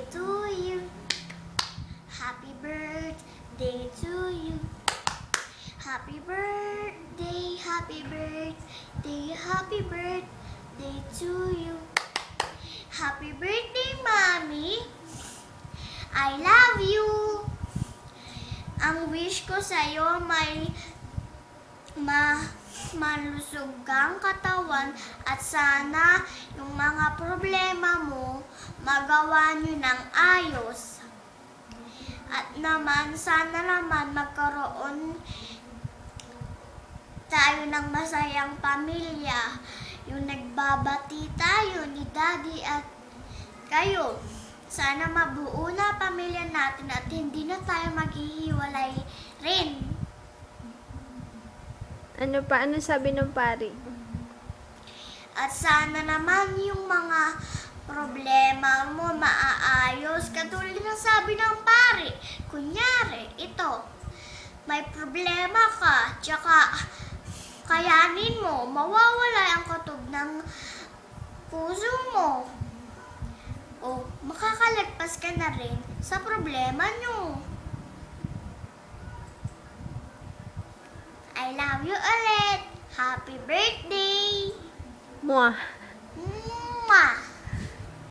to you. Happy birthday to you. Happy birthday, happy birthday, happy birthday to you. Happy birthday, Mommy. I love you. Ang wish ko sa'yo may malusog kang katawan at sana yung mga problema mo magawa nyo ng ayos. At naman, sana naman magkaroon tayo ng masayang pamilya. Yung nagbabati tayo ni Daddy at kayo. Sana mabuo na pamilya natin at hindi na tayo maghihiwalay rin. Ano pa? Ano sabi ng pari? At sana naman yung mga problema mo maaayos. Katulad ng sabi ng pari. Kunyari, ito. May problema ka. Tsaka kayanin mo. Mawawala ang katob ng puso mo. O makakalagpas ka na rin sa problema nyo. I love you ulit. Happy birthday! Mwah! Mwah!